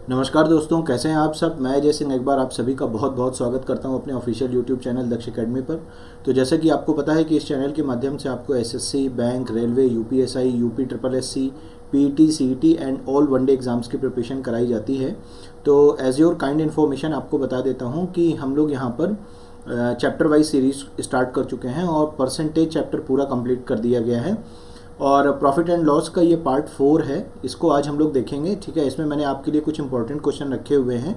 नमस्कार दोस्तों, कैसे हैं आप सब। मैं अजय सिंह एक बार आप सभी का बहुत बहुत स्वागत करता हूं अपने ऑफिशियल यूट्यूब चैनल दक्ष एकेडमी पर। तो जैसे कि आपको पता है कि इस चैनल के माध्यम से आपको SSC, bank, railway, UPSI, UP triple SC, PET, CET and all one day exams की प्रिपरेशन कराई जाती है। तो एज योर काइंड इन्फॉर्मेशन आपको बता देता हूँ कि हम लोग यहाँ पर चैप्टर वाइज सीरीज स्टार्ट कर चुके हैं और परसेंटेज चैप्टर पूरा कंप्लीट कर दिया गया है और प्रॉफिट एंड लॉस का ये पार्ट 4 है। इसको आज हम लोग देखेंगे, ठीक है। इसमें मैंने आपके लिए कुछ इंपॉर्टेंट क्वेश्चन रखे हुए हैं।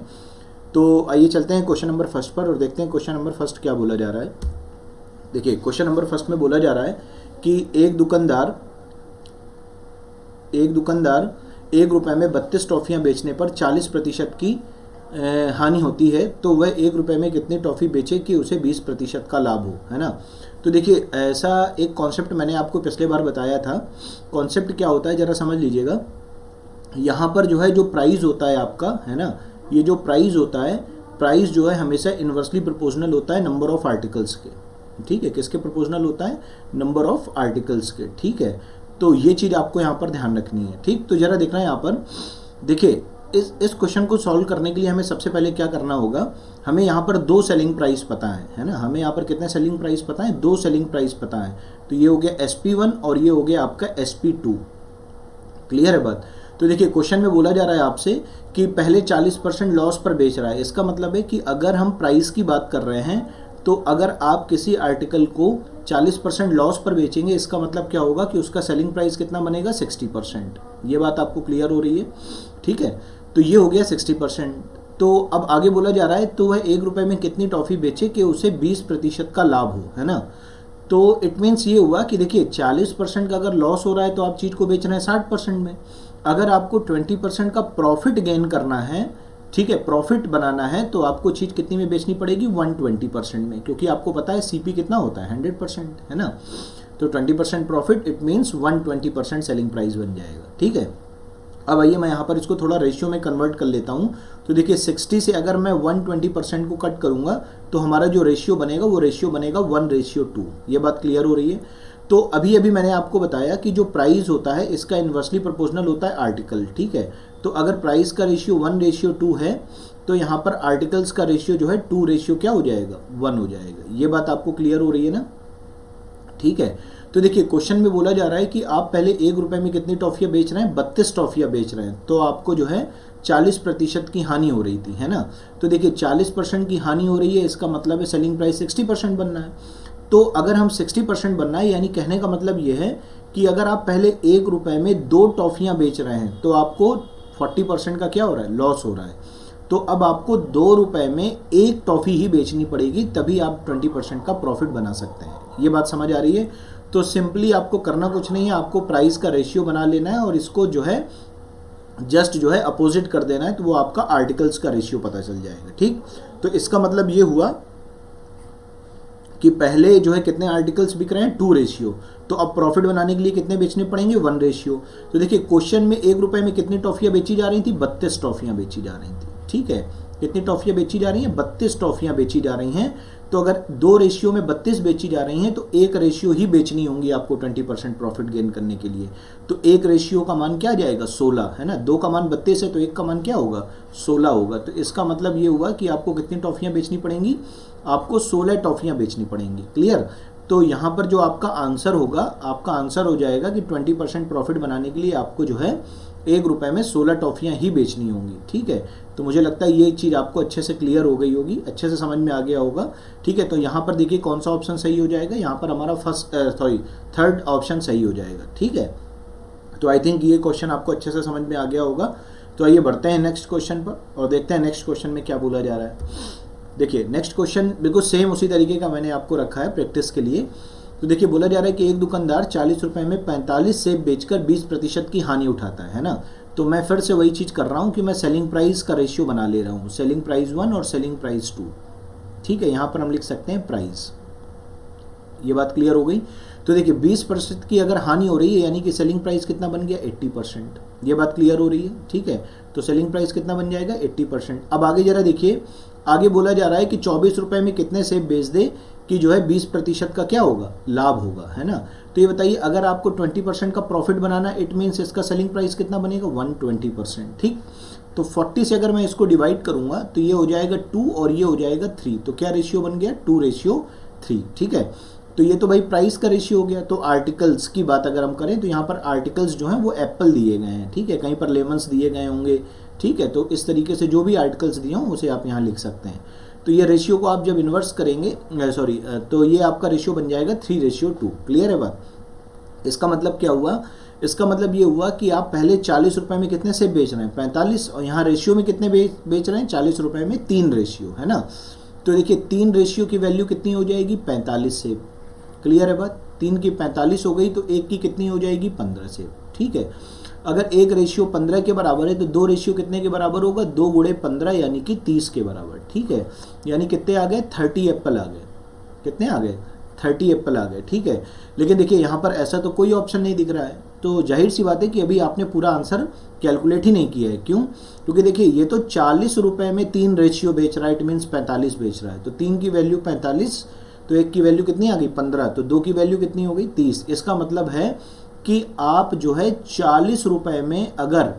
तो आइए चलते हैं क्वेश्चन नंबर फर्स्ट पर और देखते हैं क्वेश्चन नंबर फर्स्ट क्या बोला जा रहा है। देखिए, क्वेश्चन नंबर फर्स्ट में बोला जा रहा है कि एक दुकानदार 1 रुपये में 32 टॉफ़ियाँ बेचने पर 40% की हानि होती है, तो वह 1 रुपये में कितनी टॉफ़ी बेचे कि उसे 20% का लाभ हो, है ना। तो देखिए, ऐसा एक कॉन्सेप्ट मैंने आपको पिछले बार बताया था। कॉन्सेप्ट क्या होता है ज़रा समझ लीजिएगा। यहाँ पर जो है जो प्राइस होता है आपका, है ना, ये जो प्राइस होता है, प्राइस जो है हमेशा इन्वर्सली प्रोपोर्शनल होता है नंबर ऑफ आर्टिकल्स के, ठीक है। किसके प्रोपोर्शनल होता है? नंबर ऑफ आर्टिकल्स के, ठीक है। तो ये चीज़ आपको यहाँ पर ध्यान रखनी है, ठीक। तो ज़रा देखना है यहाँ पर, देखिए इस क्वेश्चन को सॉल्व करने के लिए हमें सबसे पहले क्या करना होगा। हमें यहाँ पर 2 सेलिंग प्राइस पता है ना। हमें यहाँ पर कितने सेलिंग प्राइस पता है? 2 सेलिंग प्राइस पता है। तो ये हो गया SP1 और ये हो गया आपका SP2। क्लियर है बात। तो देखिए, क्वेश्चन में बोला जा रहा है आपसे कि पहले 40% लॉस पर बेच रहा है। इसका मतलब है कि अगर हम प्राइस की बात कर रहे हैं तो अगर आप किसी आर्टिकल को 40% लॉस पर बेचेंगे, इसका मतलब क्या होगा कि उसका सेलिंग प्राइस कितना बनेगा? 60%। ये बात आपको क्लियर हो रही है, ठीक है। तो ये हो गया 60%। तो अब आगे बोला जा रहा है तो वह 1 रुपये में कितनी टॉफ़ी बेचे कि उसे 20% का लाभ हो, है ना। तो इट मीन्स ये हुआ कि देखिए 40% का अगर लॉस हो रहा है तो आप चीज़ को बेच रहे हैं 60% में। अगर आपको 20% का प्रॉफिट गेन करना है, ठीक है, प्रॉफिट बनाना है, तो आपको चीज़ कितनी में बेचनी पड़ेगी? 120% में, क्योंकि आपको पता है CP कितना होता है? 100%, है ना। तो 20% profit, it means 120% selling price बन जाएगा, ठीक है। अब आइए मैं यहाँ पर इसको थोड़ा रेशियो में कन्वर्ट कर लेता हूँ। तो देखिए 60 से अगर मैं 120% को कट करूँगा तो हमारा जो रेशियो बनेगा वो रेशियो बनेगा 1:2। ये बात क्लियर हो रही है। तो अभी मैंने आपको बताया कि जो प्राइस होता है इसका इन्वर्सली प्रोपोर्शनल होता है आर्टिकल, ठीक है। तो अगर प्राइस का रेशियो 1:2 है तो यहाँ पर आर्टिकल्स का रेशियो जो है 2 क्या हो जाएगा? 1 हो जाएगा। ये बात आपको क्लियर हो रही है ना, ठीक है। तो देखिए, क्वेश्चन में बोला जा रहा है कि आप पहले 1 रुपये में कितनी टॉफ़ियाँ बेच रहे हैं? 32 टॉफ़ियाँ बेच रहे हैं। तो आपको जो है 40% की हानि हो रही थी, है ना। तो देखिए 40% की हानि हो रही है, इसका मतलब है सेलिंग प्राइस 60% बनना है। तो अगर हम 60% बनना है, यानी कहने का मतलब ये है कि अगर आप पहले 1 रुपये में 2 टॉफ़ियाँ बेच रहे हैं तो आपको 40% का क्या हो रहा है? लॉस हो रहा है। तो अब आपको 2 रुपये में 1 टॉफ़ी ही बेचनी पड़ेगी, तभी आप 20% का प्रॉफिट बना सकते हैं। ये बात समझ आ रही है। तो सिंपली आपको करना कुछ नहीं है, आपको प्राइस का रेशियो बना लेना है और इसको जो है जस्ट जो है अपोजिट कर देना है, तो वो आपका आर्टिकल्स का रेशियो पता चल जाएगा, ठीक। तो इसका मतलब ये हुआ कि पहले जो है कितने आर्टिकल्स बिक रहे हैं? 2 तो अब प्रॉफिट बनाने के लिए कितने बेचने पड़ेंगे? 1। तो देखिए क्वेश्चन में 1 रुपये में कितनी टॉफ़ियाँ बेची जा रही थी? 32 टॉफ़ियाँ बेची जा रही थी, ठीक है। कितनी टॉफ़ियाँ बेची जा रही हैं? 32 टॉफ़ियाँ बेची जा रही हैं। तो अगर 2 रेशियो में 32 बेची जा रही हैं तो 1 रेशियो ही बेचनी होंगी आपको 20% प्रॉफिट गेन करने के लिए। तो 1 रेशियो का मान क्या जाएगा? 16, है ना। 2 का मान 32 है तो 1 का मान क्या होगा? 16 होगा। तो इसका मतलब ये हुआ कि आपको कितनी टॉफ़ियाँ बेचनी पड़ेंगी? आपको 16 टॉफ़ियाँ बेचनी पड़ेंगी। क्लियर। तो यहाँ पर जो आपका आंसर होगा, आपका आंसर हो जाएगा कि 20% प्रॉफिट बनाने के लिए आपको जो है 1 रुपये में 16 टॉफ़ियाँ ही बेचनी होंगी, ठीक है। तो मुझे लगता है ये चीज़ आपको अच्छे से क्लियर हो गई होगी, अच्छे से समझ में आ गया होगा, ठीक है। तो यहाँ पर देखिए कौन सा ऑप्शन सही हो जाएगा। यहाँ पर हमारा थर्ड ऑप्शन सही हो जाएगा, ठीक है। तो आई थिंक ये क्वेश्चन आपको अच्छे से समझ में आ गया होगा। तो आइए बढ़ते हैं नेक्स्ट क्वेश्चन पर और देखते हैं नेक्स्ट क्वेश्चन में क्या बोला जा रहा है। देखिए नेक्स्ट क्वेश्चन बिल्कुल सेम उसी तरीके का मैंने आपको रखा है प्रैक्टिस के लिए। तो देखिए बोला जा रहा है कि एक दुकानदार 40 रुपये में 45 सेब बेचकर 20% की हानि उठाता है ना। तो मैं फिर से वही चीज़ कर रहा हूँ कि मैं सेलिंग प्राइस का रेशियो बना ले रहा हूँ, सेलिंग प्राइस 1 और सेलिंग प्राइस 2, ठीक है। यहाँ पर हम लिख सकते हैं प्राइस। ये बात क्लियर हो गई। तो देखिए 20% की अगर हानि हो रही है यानी कि सेलिंग प्राइस कितना बन गया? 80%। ये बात क्लियर हो रही है, ठीक है। तो सेलिंग प्राइस कितना बन जाएगा? 80%। अब आगे जरा देखिए, आगे बोला जा रहा है कि 24 रुपये में कितने सेब बेच दे कि जो है 20% का क्या होगा? लाभ होगा, है ना। तो ये बताइए, अगर आपको 20% का प्रॉफिट बनाना है, इट मीन्स इसका सेलिंग प्राइस कितना बनेगा 120%। ठीक, तो 40 से अगर मैं इसको डिवाइड करूंगा तो ये हो जाएगा 2 और ये हो जाएगा 3, तो क्या रेशियो बन गया 2:3। ठीक है, तो ये तो भाई प्राइस का रेशियो हो गया। तो आर्टिकल्स की बात अगर हम करें तो यहाँ पर आर्टिकल्स जो हैं वो एप्पल दिए गए हैं। ठीक है, कहीं पर लेमन्स दिए गए होंगे। ठीक है, तो इस तरीके से जो भी आर्टिकल्स दिए हों उसे आप यहाँ लिख सकते हैं। तो ये रेशियो को आप जब इन्वर्स करेंगे, तो ये आपका रेशियो बन जाएगा 3:2। क्लियर है बात? इसका मतलब क्या हुआ? इसका मतलब ये हुआ कि आप पहले 40 रुपए में कितने सेब बेच रहे हैं 45, और यहाँ रेशियो में कितने बेच रहे हैं 40 रुपए में 3 रेशियो, है ना। तो देखिए 3 रेशियो की वैल्यू कितनी हो जाएगी 45 सेब। क्लियर है बात? 3 की 45 हो गई, तो 1 की कितनी हो जाएगी 15 सेब। ठीक है, अगर 1 रेशियो 15 के बराबर है तो 2 रेशियो कितने के बराबर होगा 2 गुणे 15 यानी कि 30 के बराबर। ठीक है, यानी कितने आ गए 30 एप्पल आ गए। कितने आ गए 30 एप्पल आ गए। ठीक है, लेकिन देखिए यहाँ पर ऐसा तो कोई ऑप्शन नहीं दिख रहा है, तो जाहिर सी बात है कि अभी आपने पूरा आंसर कैलकुलेट ही नहीं किया है। क्यों? क्योंकि देखिए ये तो 40 रुपए में 3 रेशियो बेच रहा है, इट मीन्स 45 बेच रहा है। तो 3 की वैल्यू 45, तो 1 की वैल्यू कितनी आ गई 15, तो 2 की वैल्यू कितनी हो गई 30। इसका मतलब है कि आप जो है 40 रुपए में अगर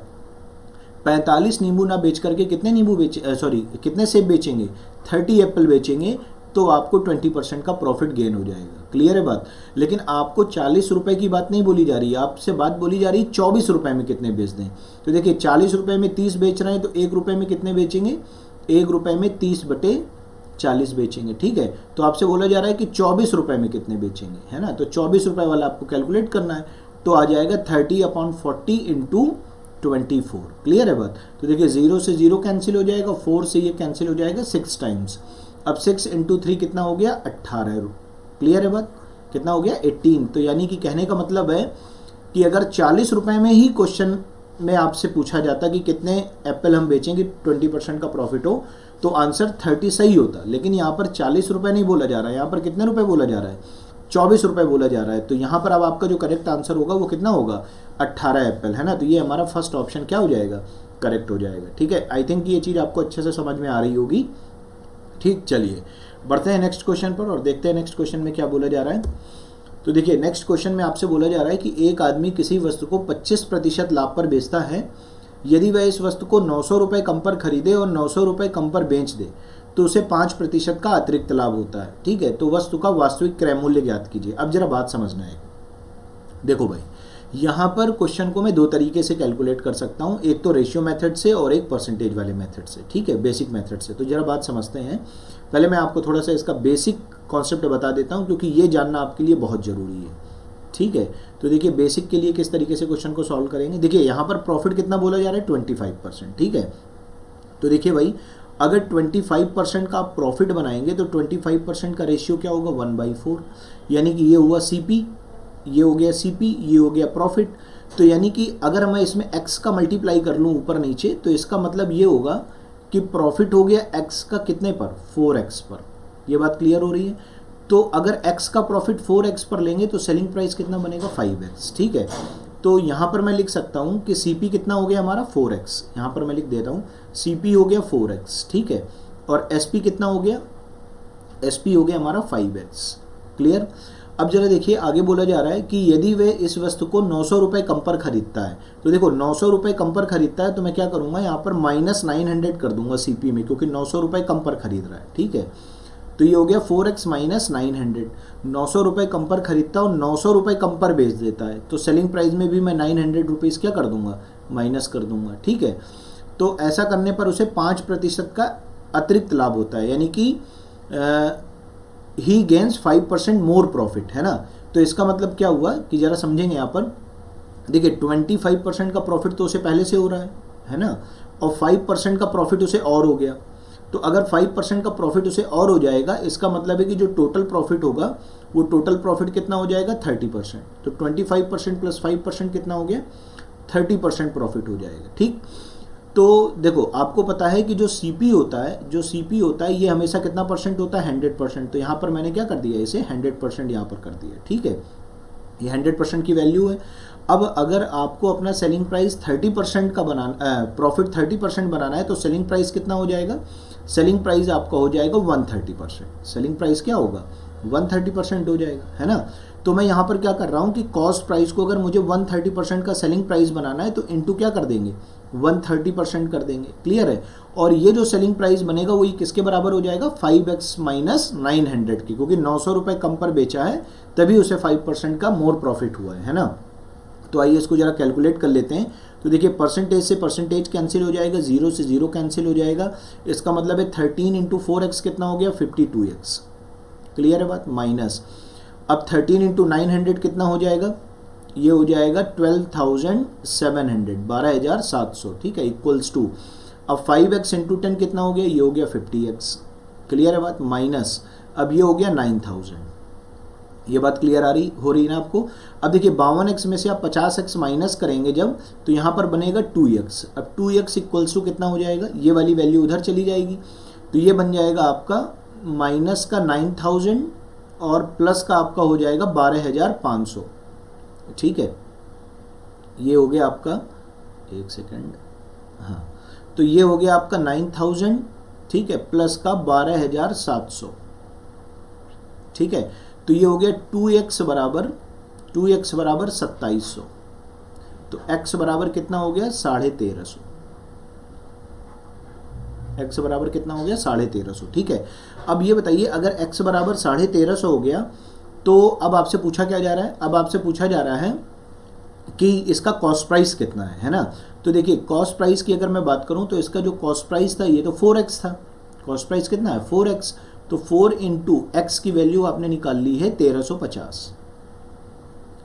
45 नींबू ना बेच करके कितने नींबू कितने सेब बेचेंगे 30 एप्पल बेचेंगे, तो आपको 20% का प्रॉफिट गेन हो जाएगा। क्लियर है बात? लेकिन आपको 40 रुपए की बात नहीं बोली जा रही है, आपसे बात बोली जा रही है 24 रुपए में कितने बेच दें। तो देखिए 40 रुपए में 30 बेच रहे हैं, तो 1 रुपए में कितने बेचेंगे 1 रुपए में 30/40 बेचेंगे। ठीक है, तो आपसे बोला जा रहा है कि 24 रुपए में कितने बेचेंगे, है ना। तो 24 रुपए वाला आपको कैलकुलेट करना है, तो आ जाएगा 30/40 इंटू 24। क्लियर है बात? तो देखिए 0 से 0 कैंसिल हो जाएगा, 4 से ये कैंसिल हो जाएगा 6 टाइम्स। अब 6 इंटू 3 कितना हो गया 18। क्लियर है बात? कितना हो गया 18। तो यानी कि कहने का मतलब है कि अगर 40 रुपए में ही क्वेश्चन में आपसे पूछा जाता कि कितने एप्पल हम बेचेंगे 20% का प्रॉफिट हो, तो आंसर 30 सही होता। लेकिन यहाँ पर 40 रुपए नहीं बोला जा रहा है, यहाँ पर कितने रुपए बोला जा रहा है 24 रुपए बोला जा रहा है। तो यहाँ पर अब आपका जो करेक्ट आंसर होगा वो कितना होगा 18 एप्पल, है ना। तो ये हमारा फर्स्ट ऑप्शन क्या हो जाएगा करेक्ट हो जाएगा। ठीक है, आई थिंक ये चीज़ आपको अच्छे से समझ में आ रही होगी। ठीक, चलिए बढ़ते हैं नेक्स्ट क्वेश्चन पर और देखते हैं नेक्स्ट क्वेश्चन में क्या बोला जा रहा है। तो देखिए नेक्स्ट क्वेश्चन में आपसे बोला जा रहा है कि एक आदमी किसी वस्तु को 25% लाभ पर बेचता है। यदि वह इस वस्तु को 900 रुपये कम पर खरीदे और 900 रुपये कम पर बेच दे तो उसे 5% का अतिरिक्त लाभ होता है। ठीक है, तो वस्तु का वास्तविक क्रय मूल्य ज्ञात कीजिए। अब जरा बात समझना है। देखो भाई, यहाँ पर क्वेश्चन को मैं 2 तरीके से कैलकुलेट कर सकता हूँ, एक तो रेशियो मेथड से और एक परसेंटेज वाले मेथड से। ठीक है, बेसिक मेथड से। तो जरा बात समझते हैं। पहले मैं आपको थोड़ा सा इसका बेसिक कॉन्सेप्ट बता देता हूँ, क्योंकि ये जानना आपके लिए बहुत ज़रूरी है। ठीक है, तो देखिए बेसिक के लिए किस तरीके से क्वेश्चन को सॉल्व करेंगे। देखिए यहाँ पर प्रॉफिट कितना बोला जा रहा है 25%। ठीक है, तो देखिए भाई अगर 25% का आप प्रॉफिट बनाएंगे तो 25% का रेशियो क्या होगा 1/4, यानी कि ये हुआ CP, ये हो गया CP, ये हो गया प्रॉफिट। तो यानी कि अगर मैं इसमें x का मल्टीप्लाई कर लूँ ऊपर नीचे, तो इसका मतलब ये होगा कि प्रॉफिट हो गया x का कितने पर 4x पर। ये बात क्लियर हो रही है? तो अगर x का प्रॉफिट 4x पर लेंगे तो सेलिंग प्राइस कितना बनेगा 5x। ठीक है, तो यहाँ पर मैं लिख सकता हूँ कि CP कितना हो गया हमारा 4x। यहाँ पर मैं लिख देता हूँ CP हो गया 4x। ठीक है, और SP कितना हो गया, SP हो गया हमारा 5x। क्लियर? अब जरा देखिए आगे बोला जा रहा है कि यदि वे इस वस्तु को 900 रुपये कम पर खरीदता है, तो देखो 900 रुपये कम पर खरीदता है तो मैं क्या करूँगा यहाँ पर -900 कर दूंगा CP में, क्योंकि 900 रुपये कम पर खरीद रहा है। ठीक है, तो ये हो गया 4x माइनस 900। 900 रुपये कम पर खरीदता और 900 रुपये कम पर बेच देता है, तो सेलिंग प्राइस में भी मैं 900 रुपीज़ क्या कर दूंगा माइनस कर दूंगा। ठीक है, तो ऐसा करने पर उसे 5% का अतिरिक्त लाभ होता है, यानी कि ही गेन्स 5% मोर प्रॉफिट, है ना। तो इसका मतलब क्या हुआ कि जरा समझेंगे यहाँ पर। देखिए 25% का प्रॉफिट तो उसे पहले से हो रहा है ना, और 5% का प्रॉफिट उसे और हो गया। तो अगर 5% का प्रॉफिट उसे और हो जाएगा, इसका मतलब है कि जो टोटल प्रॉफिट होगा वो टोटल प्रॉफिट कितना हो जाएगा 30%। तो 25% प्लस 5% कितना हो गया 30% प्रॉफिट हो जाएगा। ठीक, तो देखो आपको पता है कि जो CP होता है ये हमेशा कितना परसेंट होता है 100%। तो यहाँ पर मैंने क्या कर दिया, इसे 100% यहाँ पर कर दिया। ठीक है, ये 100% की वैल्यू है। अब अगर आपको अपना सेलिंग प्राइस 30% का बनाना, प्रॉफिट 30% बनाना है, तो सेलिंग प्राइस कितना हो जाएगा, सेलिंग प्राइस आपका हो जाएगा 130%। सेलिंग प्राइस क्या होगा 130% हो जाएगा, है ना। तो मैं यहाँ पर क्या कर रहा हूँ कि कॉस्ट प्राइस को अगर मुझे 130% का सेलिंग प्राइस बनाना है तो इनटू क्या कर देंगे, 130% कर देंगे। क्लियर है। और ये जो सेलिंग प्राइस बनेगा वही किसके बराबर हो जाएगा, 5x माइनस 900 की, क्योंकि 900 रुपये कम पर बेचा है तभी उसे 5% का मोर प्रॉफिट हुआ है ना। तो आइए इसको जरा कैलकुलेट कर लेते हैं। तो देखिए परसेंटेज से परसेंटेज कैंसिल हो जाएगा, 0 से 0 कैंसिल हो जाएगा। इसका मतलब है 13 इंटू 4x कितना हो गया, 52x। क्लियर है बात। माइनस अब 13 इंटू 900 कितना हो जाएगा, ये हो जाएगा 12,700, 12,700। ठीक है, इक्वल्स टू अब 5x इंटू 10 कितना हो गया, ये हो गया 50x। क्लियर है बात। माइनस अब ये हो गया 9,000। ये बात क्लियर हो रही है ना आपको। अब देखिए 52x में से आप 50x माइनस करेंगे जब, तो यहाँ पर बनेगा 2x। अब 2x इक्वल्स टू कितना हो जाएगा, ये वाली वैल्यू उधर चली जाएगी, तो ये बन जाएगा आपका माइनस का 9,000 और प्लस का आपका हो जाएगा 12,500। ठीक है, ये हो गया आपका, एक सेकेंड, हाँ, तो ये हो गया आपका 9,000, ठीक है, प्लस का 12,700। ठीक है, तो ये हो गया 2x बराबर 2700। तो x बराबर कितना हो गया, 1350। x बराबर कितना हो गया, 1350। ठीक है, अब ये बताइए अगर x बराबर 1350 हो गया तो अब आपसे पूछा क्या जा रहा है, अब आपसे पूछा जा रहा है कि इसका कॉस्ट प्राइस कितना है ना। तो देखिए कॉस्ट प्राइस की अगर मैं बात करूं तो इसका जो कॉस्ट प्राइस था ये तो 4x था। कॉस्ट प्राइस कितना है, 4x। तो 4 इंटू एक्स की वैल्यू आपने निकाल ली है 1350।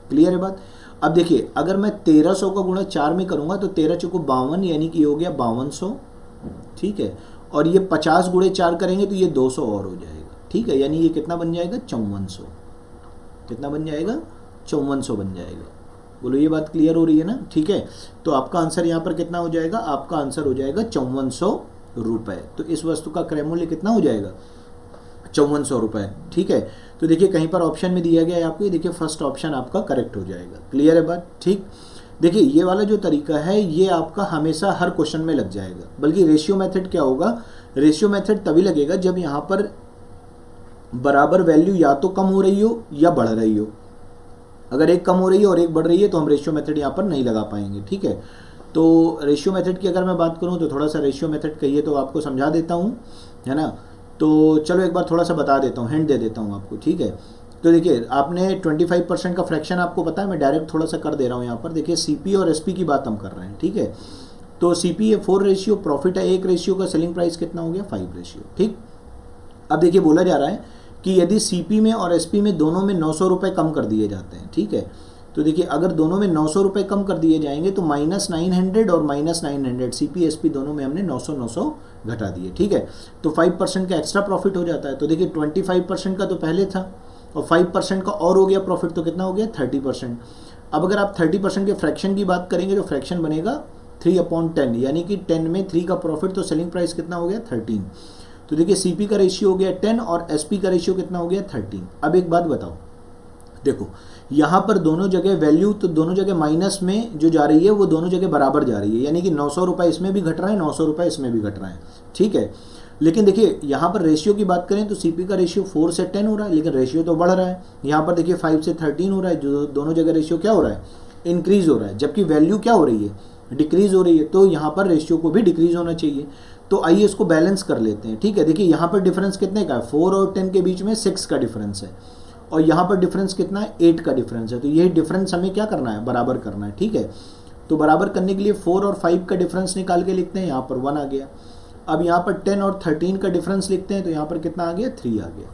क्लियर है बात। अब देखिए अगर मैं 1300 का गुणा 4 में करूंगा तो 13 चौको 52, यानी कि ये हो गया 5200। ठीक है, और ये 50 गुणे 4 करेंगे तो ये 200 और हो जाएगा। ठीक है, यानी ये कितना बन जाएगा, 5400। कितना बन जाएगा, 5400 बन जाएगा। बोलो ये बात क्लियर हो रही है ना। ठीक है, तो आपका आंसर यहाँ पर कितना हो जाएगा, आपका आंसर हो जाएगा 5400 रुपये। तो इस वस्तु का क्रय मूल्य कितना हो जाएगा, 5400 रुपये। ठीक है, तो देखिए कहीं पर ऑप्शन में दिया गया है आपको, ये देखिए फर्स्ट ऑप्शन आपका करेक्ट हो जाएगा। क्लियर है बात। ठीक, देखिए ये वाला जो तरीका है ये आपका हमेशा हर क्वेश्चन में लग जाएगा। बल्कि रेशियो मेथड क्या होगा, रेशियो मेथड तभी लगेगा जब यहाँ पर बराबर वैल्यू या तो कम हो रही हो या बढ़ रही हो। अगर एक कम हो रही है और एक बढ़ रही है तो हम रेशियो मेथड यहाँ पर नहीं लगा पाएंगे। ठीक है, तो रेशियो मेथड की अगर मैं बात करूँ तो थोड़ा सा रेशियो मेथड कहिए तो आपको समझा देता हूँ, है ना। तो चलो एक बार थोड़ा सा बता देता हूँ, हिंट दे देता हूँ आपको। ठीक है, तो देखिए आपने 25% का फ्रैक्शन आपको पता है, मैं डायरेक्ट थोड़ा सा कर दे रहा हूँ यहाँ पर। देखिए सीपी और एसपी की बात हम कर रहे हैं। ठीक है, तो सीपी है 4 रेशियो, प्रॉफिट है 1 रेशियो का, सेलिंग प्राइस कितना हो गया 5 रेशियो। ठीक, अब देखिए बोला जा रहा है कि यदि सीपी में और एसपी में दोनों में 900 रुपये कम कर दिए जाते हैं। ठीक है, तो देखिए अगर दोनों में 900 रुपये कम कर दिए जाएंगे तो -900 और -900 सीपी एसपी दोनों में हमने 900 घटा दिए। ठीक है, तो 5% का एक्स्ट्रा प्रॉफिट हो जाता है। तो देखिए 25% का तो पहले था और 5% का और हो गया प्रॉफिट, तो कितना हो गया 30%। अब अगर आप 30% के फ्रैक्शन की बात करेंगे तो फ्रैक्शन बनेगा 3/10, यानी कि 10 में 3 का प्रॉफिट, तो सेलिंग प्राइस कितना हो गया 13। तो देखिए सीपी का रेशियो हो गया 10 और एसपी का रेशियो कितना हो गया 13। अब एक बात बताओ, देखो यहाँ पर दोनों जगह वैल्यू, तो दोनों जगह माइनस में जो जा रही है वो दोनों जगह बराबर जा रही है, यानी कि 900 रुपये इसमें भी घट रहा है, 900 रुपये इसमें भी घट रहा है। ठीक है, लेकिन देखिए यहाँ पर रेशियो की बात करें तो सीपी का रेशियो 4 से 10 हो रहा है, लेकिन रेशियो तो बढ़ रहा है। यहाँ पर देखिए 5 से 13 हो रहा है, जो दोनों जगह रेशियो क्या हो रहा है, इंक्रीज हो रहा है, जबकि वैल्यू क्या हो रही है, डिक्रीज हो रही है। तो यहाँ पर रेशियो को भी डिक्रीज होना चाहिए। तो आइए इसको बैलेंस कर लेते हैं। ठीक है, देखिए यहाँ पर डिफरेंस कितने का है, 4 और 10 के बीच में 6 का डिफरेंस है, और यहाँ पर डिफरेंस कितना है, 8 का डिफरेंस है। तो यही डिफरेंस हमें क्या करना है, बराबर करना है। ठीक है, तो बराबर करने के लिए 4 और 5 का डिफरेंस निकाल के लिखते हैं, यहाँ पर 1 आ गया। अब यहाँ पर 10 और 13 का डिफरेंस लिखते हैं, तो यहाँ पर कितना आ गया, 3 आ गया।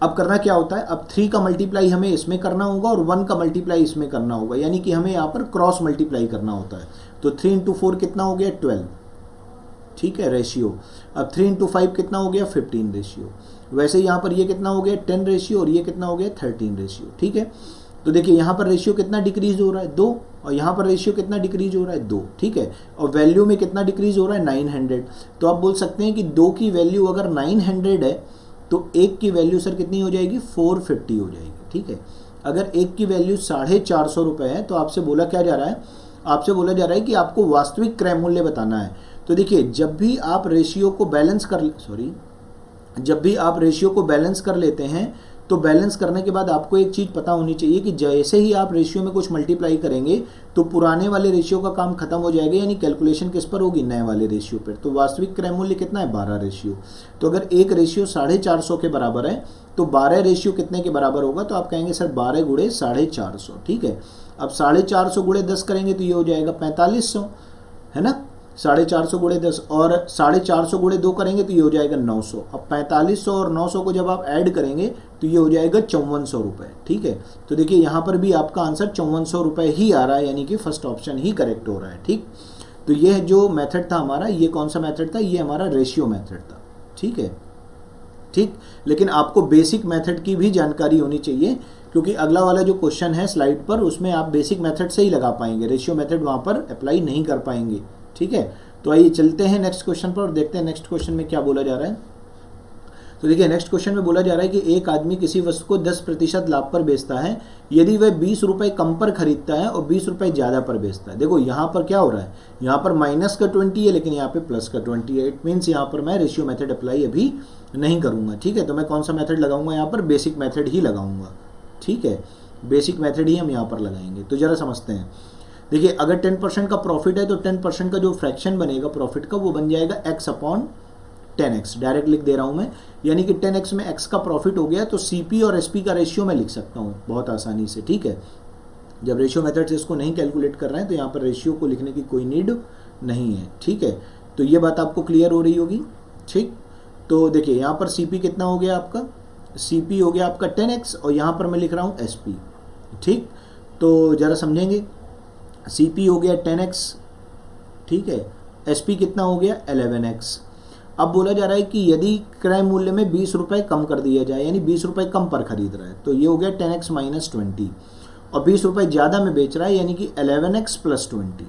अब करना क्या होता है, अब 3 का मल्टीप्लाई हमें इसमें करना होगा और 1 का मल्टीप्लाई इसमें करना होगा, यानी कि हमें यहाँ पर क्रॉस मल्टीप्लाई करना होता है। तो 3 इंटू 4 कितना हो गया 12। ठीक है, रेशियो। अब 3 इंटू 5 कितना हो गया 15 रेशियो। वैसे यहाँ पर ये कितना हो गया 10 रेशियो और ये कितना हो गया 13 रेशियो। ठीक है, तो देखिए यहाँ पर रेशियो कितना डिक्रीज हो रहा है 2, और यहाँ पर रेशियो कितना डिक्रीज हो रहा है 2। ठीक है, और वैल्यू में कितना डिक्रीज हो रहा है 900। तो आप बोल सकते हैं कि 2 की वैल्यू अगर 900 है तो 1 की वैल्यू सर कितनी हो जाएगी 450 हो जाएगी। ठीक है, अगर 1 की वैल्यू 450 रुपये है तो आपसे बोला क्या जा रहा है, आपसे बोला जा रहा है कि आपको वास्तविक क्रय मूल्य बताना है। तो देखिए जब भी आप रेशियो को बैलेंस कर लेते हैं तो बैलेंस करने के बाद आपको एक चीज़ पता होनी चाहिए कि जैसे ही आप रेशियो में कुछ मल्टीप्लाई करेंगे तो पुराने वाले रेशियो का काम खत्म हो जाएगा, यानी कैलकुलेशन किस पर होगी, नए वाले रेशियो पर। तो वास्तविक क्रय मूल्य कितना है, 12 रेशियो। तो अगर एक रेशियो 450 के बराबर है तो 12 रेशियो कितने के बराबर होगा, तो आप कहेंगे सर 12 गुणे 450, ठीक है। अब 450 गुणे 10 करेंगे तो ये हो जाएगा 4500, है ना। 450 गुणे 10 और 450 गुणे 2 करेंगे तो ये हो जाएगा 900। अब 4500 और 900 को जब आप ऐड करेंगे तो ये हो जाएगा 5400 रुपये, ठीक है। तो देखिए यहाँ पर भी आपका आंसर 5400 रुपये ही आ रहा है, यानी कि फर्स्ट ऑप्शन ही करेक्ट हो रहा है, ठीक। तो ये जो मेथड था हमारा, ये कौन सा मेथड था, ये हमारा रेशियो मेथड था, ठीक है, ठीक। लेकिन आपको बेसिक मेथड की भी जानकारी होनी चाहिए, क्योंकि अगला वाला जो क्वेश्चन है स्लाइड पर उसमें आप बेसिक मेथड से ही लगा पाएंगे, रेशियो मेथड वहाँ पर अप्लाई नहीं कर पाएंगे, ठीक है। तो आइए चलते हैं नेक्स्ट क्वेश्चन पर और देखते हैं नेक्स्ट क्वेश्चन में क्या बोला जा रहा है। तो देखिए नेक्स्ट क्वेश्चन में बोला जा रहा है कि एक आदमी किसी वस्तु को 10% लाभ पर बेचता है यदि वह 20 रुपये कम पर खरीदता है और 20 रुपये ज़्यादा पर बेचता है। देखो यहाँ पर क्या हो रहा है, यहाँ पर माइनस का 20 है लेकिन यहाँ पे प्लस का 20 है। इट मीन्स यहाँ पर मैं रेशियो मेथड अप्लाई अभी नहीं करूँगा, ठीक है। तो मैं कौन सा मेथड लगाऊंगा, यहाँ पर बेसिक मेथड ही लगाऊंगा, ठीक है। बेसिक मेथड ही हम यहाँ पर लगाएंगे। तो ज़रा समझते हैं। देखिए अगर 10% का प्रॉफिट है तो 10% का जो फ्रैक्शन बनेगा प्रॉफिट का वो बन जाएगा x अपॉन 10x। डायरेक्ट लिख दे रहा हूँ मैं, यानी कि 10x में x का प्रॉफिट हो गया तो CP और SP का रेशियो मैं लिख सकता हूँ बहुत आसानी से, ठीक है। जब रेशियो मेथड से इसको नहीं कैलकुलेट कर रहे हैं तो यहाँ पर रेशियो को लिखने की कोई नीड नहीं है, ठीक है। तो ये बात आपको क्लियर हो रही होगी, ठीक। तो देखिए यहाँ पर CP कितना हो गया आपका, CP हो गया आपका 10x और यहाँ पर मैं लिख रहा हूँ SP, ठीक। तो ज़रा समझेंगे, CP हो गया 10x, ठीक है। SP कितना हो गया 11x। अब बोला जा रहा है कि यदि क्रय मूल्य में 20 रुपये कम कर दिया जाए, यानी 20 रुपये कम पर खरीद रहा है, तो ये हो गया 10x माइनस 20 और 20 रुपये ज़्यादा में बेच रहा है, यानी कि 11x प्लस 20।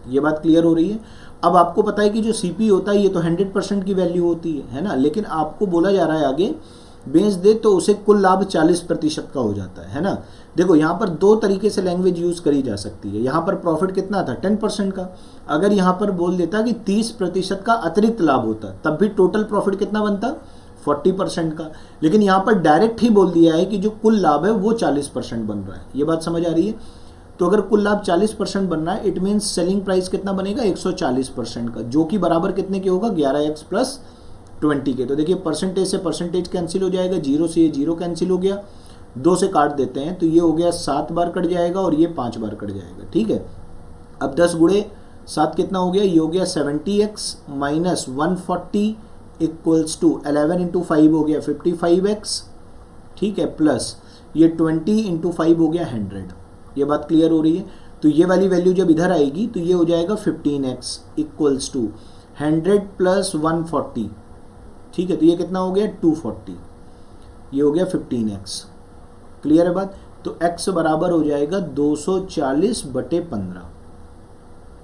ये बात क्लियर हो रही है। अब आपको पता है कि जो CP होता है ये तो 100% की वैल्यू होती है ना, लेकिन आपको बोला जा रहा है आगे बेच दे तो उसे कुल लाभ 40% का हो जाता है ना। देखो यहाँ पर दो तरीके से लैंग्वेज यूज़ करी जा सकती है। यहाँ पर प्रॉफिट कितना था 10% का, अगर यहाँ पर बोल देता कि 30% का अतिरिक्त लाभ होता तब भी टोटल प्रॉफिट कितना बनता 40% का। लेकिन यहाँ पर डायरेक्ट ही बोल दिया है कि जो कुल लाभ है वो 40% बन रहा है। ये बात समझ आ रही है। तो अगर कुल लाभ 40% बन रहा है इट मीन्स सेलिंग प्राइस कितना बनेगा 140% का, जो कि बराबर कितने के होगा 11x प्लस 20 के। तो देखिए परसेंटेज से परसेंटेज कैंसिल हो जाएगा, 0 से ये 0 कैंसिल हो गया, 2 से काट देते हैं तो ये हो गया 7 बार कट जाएगा और ये 5 बार कट जाएगा, ठीक है। अब 10 गुणे 7 कितना हो गया, ये हो गया 70x minus 140 equals to 11 into 5 हो गया 55x, ठीक है, प्लस ये 20 इंटू 5 हो गया 100। ये बात क्लियर हो रही है। तो ये वाली वैल्यू जब इधर आएगी तो ये हो जाएगा 15x इक्वल्स टू 100 प्लस 140, ठीक है। तो ये कितना हो गया 240, ये हो गया 15x। क्लियर है बात। तो x बराबर हो जाएगा 240/15,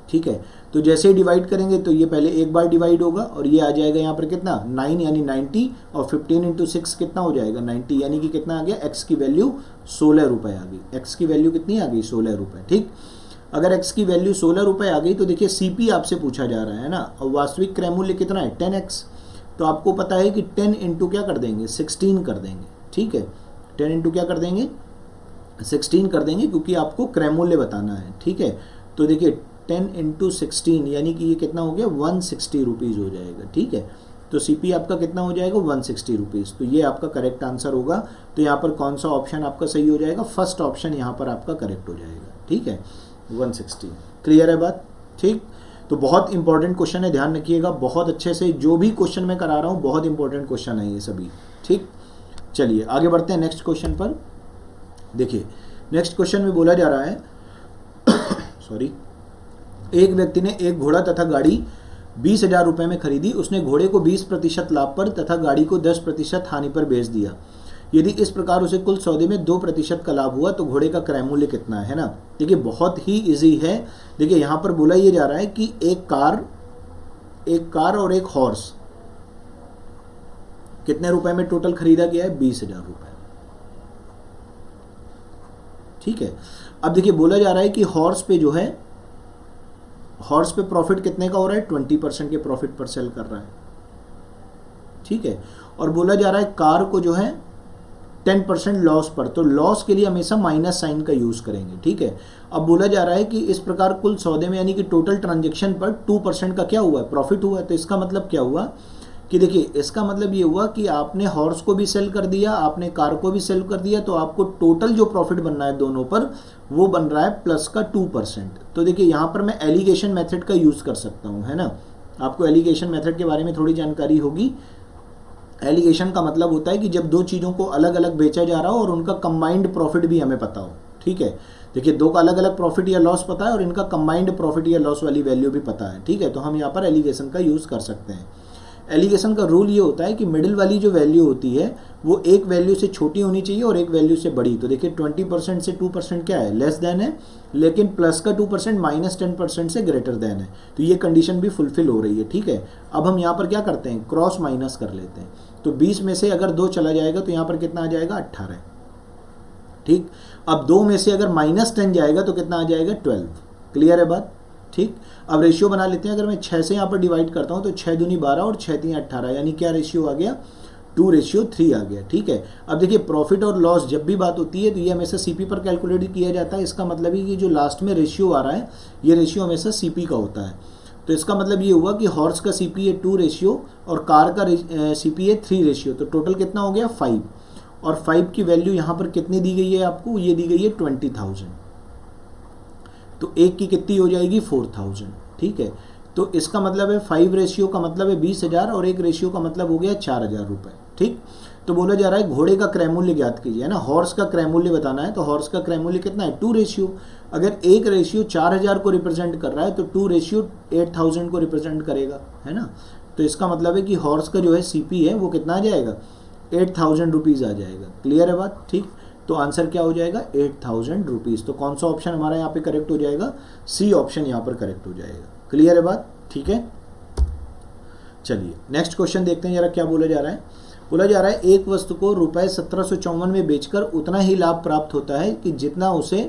ठीक है। तो जैसे ही डिवाइड करेंगे तो ये पहले एक बार डिवाइड होगा और ये आ जाएगा यहाँ पर कितना 9 यानी 90 और 15 इंटू 6 कितना हो जाएगा 90, यानी कि कितना आ गया x की वैल्यू 16 रुपये आ गई। x की वैल्यू कितनी आ गई 16 रुपये, ठीक। अगर x की वैल्यू 16 रुपये आ गई तो देखिए CP आपसे पूछा जा रहा है ना, और वास्तविक क्रय मूल्य कितना है 10x। तो आपको पता है कि 10 इंटू क्या कर देंगे 16 कर देंगे, ठीक है। 10 इंटू क्या कर देंगे 16 कर देंगे, क्योंकि आपको क्रय मूल्य बताना है, ठीक है। तो देखिए 10 इंटू 16 यानी कि ये कितना हो गया 160 रुपीज़ हो जाएगा, ठीक है। तो CP आपका कितना हो जाएगा 160 रुपीज़। तो ये आपका करेक्ट आंसर होगा। तो यहाँ पर कौन सा ऑप्शन आपका सही हो जाएगा, फर्स्ट ऑप्शन यहाँ पर आपका करेक्ट हो जाएगा, ठीक है 160। क्लियर है बात, ठीक। तो बहुत इंपॉर्टेंट क्वेश्चन है, ध्यान रखिएगा बहुत अच्छे से। जो भी क्वेश्चन मैं करा रहा हूँ बहुत इंपॉर्टेंट क्वेश्चन है ये सभी, ठीक। चलिए आगे बढ़ते हैं नेक्स्ट क्वेश्चन पर। देखिए नेक्स्ट क्वेश्चन में बोला जा रहा है सॉरी, एक व्यक्ति ने एक घोड़ा तथा गाड़ी 20,000 रुपये में खरीदी। उसने घोड़े को 20% लाभ पर तथा गाड़ी को 10% हानि पर बेच दिया। यदि इस प्रकार उसे कुल सौदे में 2% का लाभ हुआ तो घोड़े का क्रय मूल्य कितना है ना। देखिए बहुत ही इजी है। देखिए यहाँ पर बोला ये जा रहा है कि एक कार और एक हॉर्स कितने रुपए में टोटल खरीदा गया है 20,000 रुपये, ठीक है। अब देखिए बोला जा रहा है कि हॉर्स पे प्रॉफिट कितने का हो रहा है 20% के प्रॉफिट पर सेल कर रहा है, ठीक है। और बोला जा रहा है कार को जो है 10% लॉस पर, तो लॉस के लिए हमेशा माइनस साइन का यूज़ करेंगे, ठीक है। अब बोला जा रहा है कि इस प्रकार कुल सौदे में यानी कि टोटल ट्रांजेक्शन पर 2% का क्या हुआ है, प्रॉफिट हुआ है। तो इसका मतलब क्या हुआ कि देखिए, इसका मतलब ये हुआ कि आपने हॉर्स को भी सेल कर दिया, आपने कार को भी सेल कर दिया, तो आपको टोटल जो प्रॉफिट बन रहा है दोनों पर वो बन रहा है प्लस का 2%। तो देखिए यहाँ पर मैं एलिगेशन मेथड का यूज़ कर सकता हूँ, है ना। आपको एलिगेशन मेथड के बारे में थोड़ी जानकारी होगी। एलिगेशन का मतलब होता है कि जब दो चीज़ों को अलग अलग बेचा जा रहा हो और उनका कंबाइंड प्रॉफिट भी हमें पता हो, ठीक है। देखिए, दो का अलग अलग प्रॉफिट या लॉस पता है और इनका कंबाइंड प्रॉफिट या लॉस वाली वैल्यू भी पता है, ठीक है। तो हम यहाँ पर एलिगेशन का यूज़ कर सकते हैं। एलिगेशन का रूल ये होता है कि मिडिल वाली जो वैल्यू होती है वो एक वैल्यू से छोटी होनी चाहिए और एक वैल्यू से बड़ी। तो देखिए 20% से 2% क्या है, लेस देन है, लेकिन प्लस का 2% माइनस 10% से ग्रेटर देन है। तो ये कंडीशन भी फुलफिल हो रही है, ठीक है। अब हम यहाँ पर क्या करते हैं, क्रॉस माइनस कर लेते हैं। तो 20 में से अगर 2 चला जाएगा तो यहाँ पर कितना आ जाएगा, 18, ठीक। अब 2 में से अगर -10 जाएगा तो कितना आ जाएगा, 12। क्लियर है बात, ठीक। अब रेशियो बना लेते हैं। अगर मैं 6 से यहाँ पर डिवाइड करता हूँ तो 6 दूनी 12 और 6 3 18, यानी क्या रेशियो आ गया, 2:3 आ गया, ठीक है। अब देखिए, प्रॉफिट और लॉस जब भी बात होती है तो ये हमेशा सीपी पर कैलकुलेट किया जाता है। इसका मतलब है कि जो लास्ट में रेशियो आ रहा है ये रेशियो हमेशा सीपी का होता है। तो इसका मतलब ये हुआ कि हॉर्स का सीपी है 2 रेशियो और कार का सीपी है 3 रेशियो। तो टोटल कितना हो गया, 5। और 5 की वैल्यू यहाँ पर कितनी दी गई है आपको, ये दी गई है 20,000। तो एक की कितनी हो जाएगी, 4,000, ठीक है। तो इसका मतलब है 5 रेशियो का मतलब है 20,000 और एक रेशियो का मतलब हो गया 4,000 रुपये, ठीक। तो बोला जा रहा है घोड़े का क्रय मूल्य ज्ञात कीजिए, है ना। हॉर्स का क्रय मूल्य बताना है, तो हॉर्स का क्रय मूल्य कितना है, 2 रेशियो। अगर एक रेशियो 4,000 को रिप्रेजेंट कर रहा है तो 2 रेशियो 8,000 को रिप्रेजेंट करेगा, है ना। तो इसका मतलब है कि हॉर्स का जो है सीपी है वो कितना आ जाएगा, 8,000 रुपीज़ आ जाएगा। क्लियर है बात, ठीक। तो आंसर क्या हो जाएगा, 8,000 रुपीज़। तो कौन सा ऑप्शन हमारा यहाँ पे करेक्ट हो जाएगा, सी ऑप्शन यहाँ पर करेक्ट हो जाएगा। क्लियर है बात, ठीक है। चलिए नेक्स्ट क्वेश्चन देखते हैं जरा क्या बोला जा रहा है। बोला जा रहा है एक वस्तु को रुपए 1754 में बेचकर उतना ही लाभ प्राप्त होता है कि जितना उसे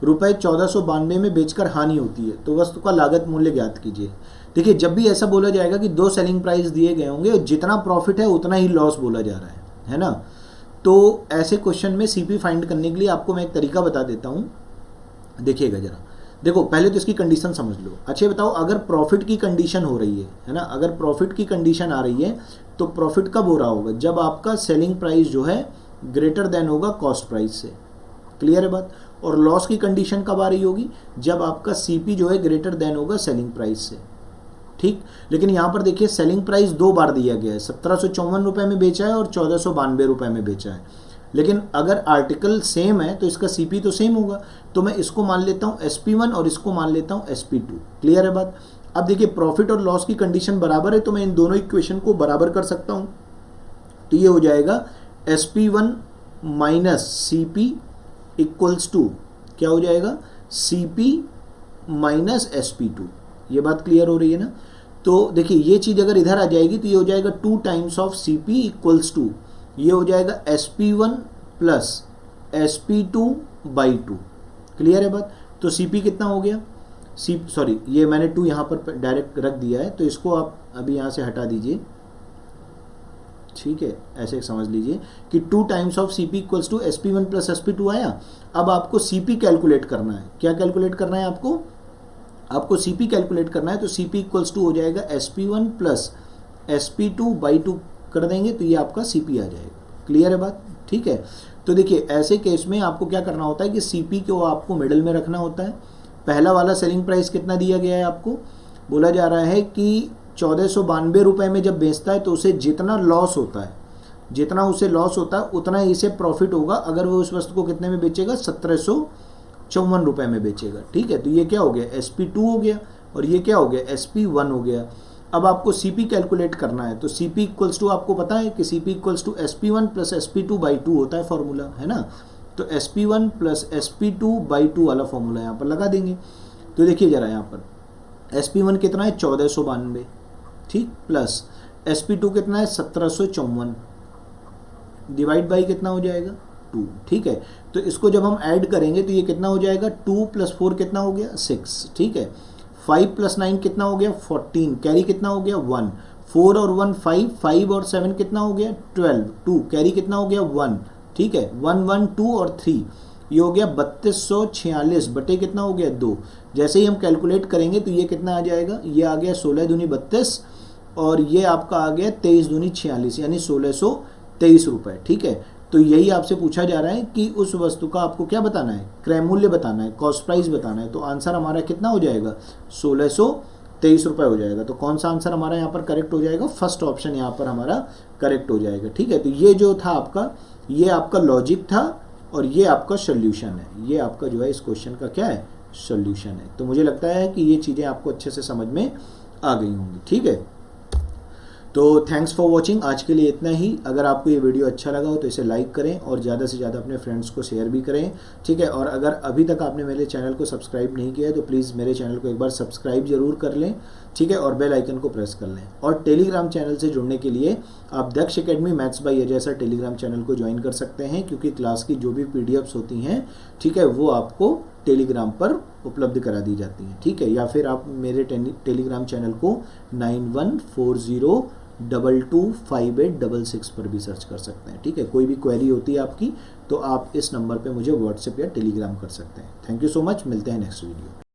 रुपए 1492 में बेचकर हानि होती है। तो वस्तु का लागत मूल्य ज्ञात कीजिए। देखिए, जब भी ऐसा बोला जाएगा कि 2 सेलिंग प्राइस दिए गए होंगे और जितना प्रॉफिट है उतना ही लॉस बोला जा रहा है ना। तो ऐसे क्वेश्चन में सीपी फाइंड करने के लिए आपको मैं एक तरीका बता देता हूँ, देखिएगा जरा। देखो, पहले तो इसकी कंडीशन समझ लो। अच्छा बताओ, अगर प्रॉफिट की कंडीशन हो रही है ना, अगर प्रॉफिट की कंडीशन आ रही है तो प्रॉफिट कब हो रहा होगा, जब आपका सेलिंग प्राइस जो है ग्रेटर देन होगा कॉस्ट प्राइस से। क्लियर है बात। और लॉस की कंडीशन कब आ रही होगी, जब आपका सीपी जो है ग्रेटर देन होगा सेलिंग प्राइस से, ठीक। लेकिन यहाँ पर देखिए सेलिंग प्राइस 2 बार दिया गया है, 1754 रुपये में बेचा है और 1492 रुपये में बेचा है। लेकिन अगर आर्टिकल सेम है तो इसका सीपी तो सेम होगा। तो मैं इसको मान लेता हूँ SP1 और इसको मान लेता हूँ SP2। क्लियर है बात। अब देखिए, प्रॉफिट और लॉस की कंडीशन बराबर है तो मैं इन दोनों इक्वेशन को बराबर कर सकता हूँ। तो ये हो जाएगा SP1 minus CP equals to क्या हो जाएगा, CP माइनस SP2। ये बात क्लियर हो रही है ना। तो देखिए, ये चीज़ अगर इधर आ जाएगी तो ये हो जाएगा 2 times of CP equals to, ये हो जाएगा SP1 plus SP2 by 2। Clear है बात। तो CP कितना हो गया, सॉरी ये मैंने 2 यहाँ पर डायरेक्ट रख दिया है, तो इसको आप अभी यहाँ से हटा दीजिए, ठीक है। ऐसे समझ लीजिए कि 2 times of CP equals to SP1 plus SP2 आया। अब आपको CP कैलकुलेट करना है। क्या कैलकुलेट करना है आपको CP कैलकुलेट करना है। तो CP इक्वल्स टू हो जाएगा SP1 प्लस SP2 बाई 2 कर देंगे तो ये आपका CP आ जाएगा। क्लियर है बात, ठीक है। तो देखिए, ऐसे केस में आपको क्या करना होता है कि CP को आपको मिडल में रखना होता है। पहला वाला सेलिंग प्राइस कितना दिया गया है आपको, बोला जा रहा है कि 1492 रुपये में जब बेचता है तो उसे जितना लॉस होता है, जितना उसे लॉस होता है उतना ही इसे प्रॉफिट होगा अगर वो उस वस्तु को कितने में बेचेगा, 1754 रुपये में बेचेगा, ठीक है। तो ये क्या हो गया, SP2 हो गया और ये क्या हो गया, SP1 हो गया। अब आपको CP कैलकुलेट करना है। तो CP इक्वल्स टू आपको पता है कि CP equals to SP1 plus SP2 by 2 होता है फॉर्मूला, है ना। तो SP1 प्लस SP2 बाई 2 वाला फॉर्मूला यहाँ पर लगा देंगे। तो देखिए जरा यहाँ पर SP1 कितना है, 1492, ठीक, प्लस SP2 कितना है, 1754, डिवाइड बाई कितना हो जाएगा, 2, ठीक है। तो इसको जब हम ऐड करेंगे तो ये कितना हो जाएगा, 2 + 4 कितना हो गया, 6, ठीक है। 5 + 9 कितना हो गया, 14, कैरी कितना हो गया, 1, 4 और 1 5, 5 और 7 कितना हो गया, 12, 2 कैरी कितना हो गया, 1, ठीक है। 112 और 3 ये हो गया 3246 बटे कितना हो गया 2। जैसे ही हम कैलकुलेट करेंगे तो ये कितना आ जाएगा, ये आ गया 16 दूनी 32 और ये आपका आ गया 23 दूनी 46 यानी 1623 रुपए। ठीक है, तो यही आपसे पूछा जा रहा है कि उस वस्तु का आपको क्या बताना है, क्रय मूल्य बताना है, कॉस्ट प्राइस बताना है। तो आंसर हमारा कितना हो जाएगा 1623 रुपए हो जाएगा। तो कौन सा आंसर हमारा यहाँ पर करेक्ट हो जाएगा, फर्स्ट ऑप्शन यहाँ पर हमारा करेक्ट हो जाएगा। ठीक है, तो ये जो था आपका, ये आपका लॉजिक था और ये आपका सोल्यूशन है। ये आपका जो है इस क्वेश्चन का क्या है, सोल्यूशन है। तो मुझे लगता है कि ये चीज़ें आपको अच्छे से समझ में आ गई होंगी। ठीक है, तो थैंक्स फॉर वॉचिंग। आज के लिए इतना ही। अगर आपको ये वीडियो अच्छा लगा हो तो इसे लाइक करें और ज़्यादा से ज़्यादा अपने फ्रेंड्स को शेयर भी करें। ठीक है, और अगर अभी तक आपने मेरे चैनल को सब्सक्राइब नहीं किया है तो प्लीज़ मेरे चैनल को एक बार सब्सक्राइब जरूर कर लें। ठीक है, और बेल आइकन को प्रेस कर लें। और टेलीग्राम चैनल से जुड़ने के लिए आप Daksh academy maths by Ajay sir Telegram channel को ज्वाइन कर सकते हैं, क्योंकि क्लास की जो भी PDFs होती हैं, ठीक है, वो आपको टेलीग्राम पर उपलब्ध करा दी जाती हैं। ठीक है, या फिर आप मेरे टेलीग्राम चैनल को 9140225866 पर भी सर्च कर सकते हैं। ठीक है, कोई भी क्वेरी होती है आपकी तो आप इस नंबर पे मुझे व्हाट्सएप या टेलीग्राम कर सकते हैं। थैंक यू सो मच, मिलते हैं नेक्स्ट वीडियो।